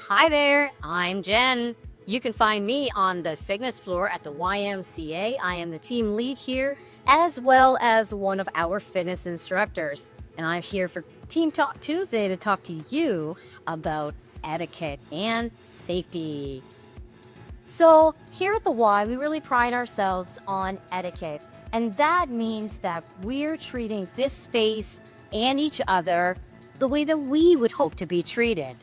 Hi there, I'm Jen. You can find me on the fitness floor at the YMCA. I am the team lead here, as well as one of our fitness instructors. And I'm here for Team Talk Tuesday to talk to you about etiquette and safety. So, here at the Y, we really pride ourselves on etiquette. And that means that we're treating this space and each other the way that we would hope to be treated.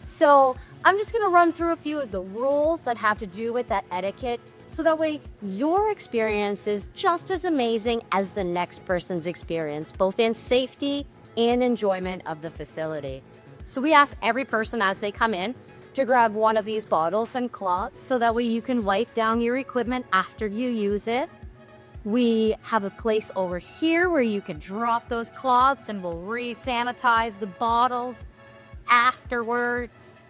So I'm just going to run through a few of the rules that have to do with that etiquette so that way your experience is just as amazing as the next person's experience, both in safety and enjoyment of the facility. So we ask every person as they come in to grab one of these bottles and cloths so that way you can wipe down your equipment after you use it. We have a place over here where you can drop those cloths and we'll re-sanitize the bottles afterwards.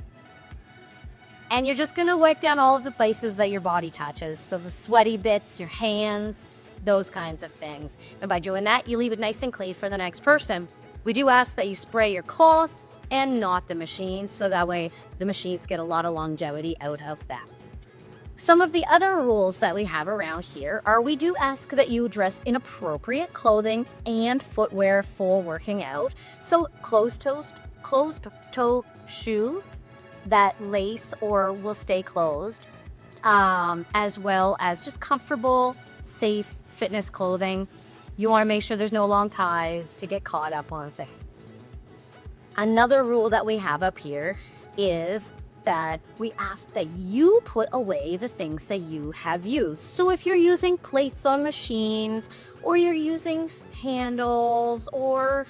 And you're just going to wipe down all of the places that your body touches. So the sweaty bits, your hands, those kinds of things. And by doing that, you leave it nice and clean for the next person. We do ask that you spray your cloths and not the machines, so that way the machines get a lot of longevity out of that. Some of the other rules that we have around here are we do ask that you dress in appropriate clothing and footwear for working out. So closed-toe shoes that lace or will stay closed, as well as just comfortable, safe fitness clothing. You want to make sure there's no long ties to get caught up on things. Another rule that we have up here is that we ask that you put away the things that you have used. So if you're using plates on machines, or you're using handles, or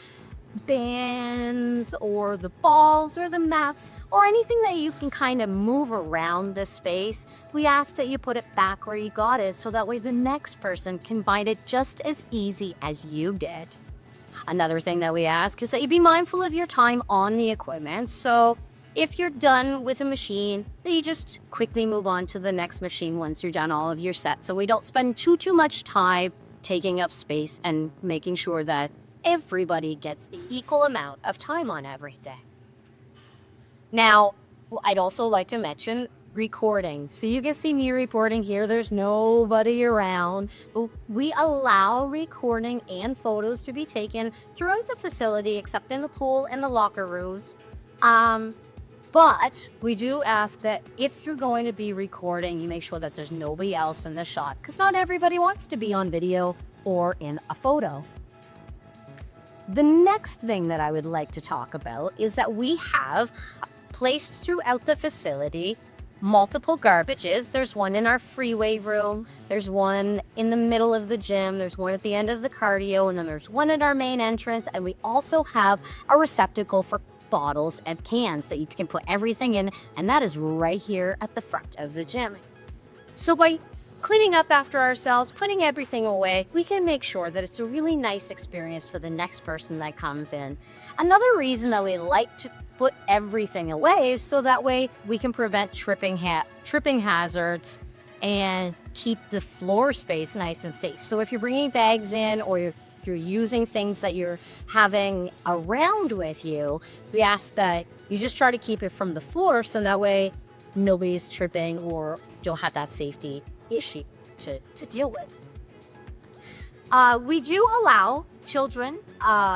bands, or the balls, or the mats, or anything that you can kind of move around the space, we ask that you put it back where you got it so that way the next person can find it just as easy as you did. Another thing that we ask is that you be mindful of your time on the equipment. So if you're done with a machine, then you just quickly move on to the next machine once you're done all of your sets. So we don't spend too much time taking up space and making sure that everybody gets the equal amount of time on every day. Now, I'd also like to mention recording. So you can see me recording here. There's nobody around. We allow recording and photos to be taken throughout the facility except in the pool and the locker rooms. But we do ask that if you're going to be recording, you make sure that there's nobody else in the shot because not everybody wants to be on video or in a photo. The next thing that I would like to talk about is that we have placed throughout the facility multiple garbages. There's one in our freeway room, there's one in the middle of the gym, there's one at the end of the cardio, and then there's one at our main entrance, and we also have a receptacle for bottles and cans that you can put everything in, and that is right here at the front of the gym. So by cleaning up after ourselves, putting everything away, we can make sure that it's a really nice experience for the next person that comes in. Another reason that we like to put everything away is so that way we can prevent tripping hazards and keep the floor space nice and safe. So if you're bringing bags in or you're using things that you're having around with you, we ask that you just try to keep it from the floor so that way nobody's tripping or don't have that safety issue to deal with. We do allow children,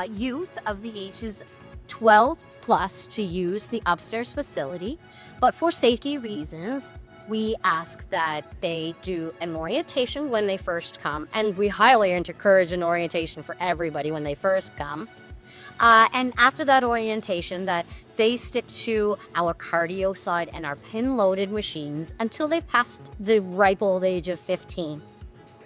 youth of the ages 12 plus to use the upstairs facility, but for safety reasons, we ask that they do an orientation when they first come, and we highly encourage an orientation for everybody when they first come. And after that orientation, that they stick to our cardio side and our pin-loaded machines until they've passed the ripe old age of 15.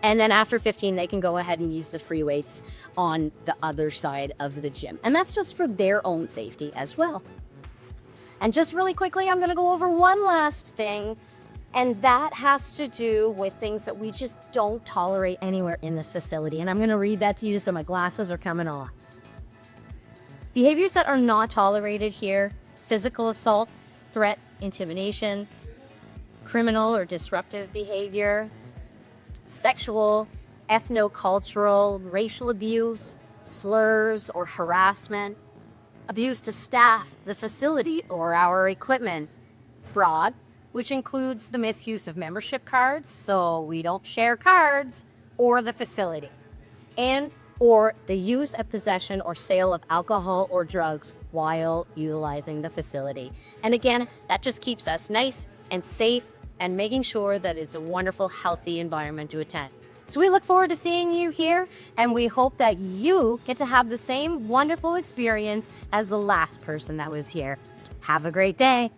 And then after 15, they can go ahead and use the free weights on the other side of the gym. And that's just for their own safety as well. And just really quickly, I'm going to go over one last thing. And that has to do with things that we just don't tolerate anywhere in this facility. And I'm going to read that to you so my glasses are coming on. Behaviors that are not tolerated here: physical assault, threat, intimidation, criminal or disruptive behaviors, sexual, ethno-cultural, racial abuse, slurs or harassment, Abuse to staff, the facility, or our equipment. Fraud, which includes the misuse of membership cards, so we don't share cards, or the facility. And or the use of possession or sale of alcohol or drugs while utilizing the facility. And again, that just keeps us nice and safe and making sure that it's a wonderful, healthy environment to attend. So we look forward to seeing you here, and we hope that you get to have the same wonderful experience as the last person that was here. Have a great day.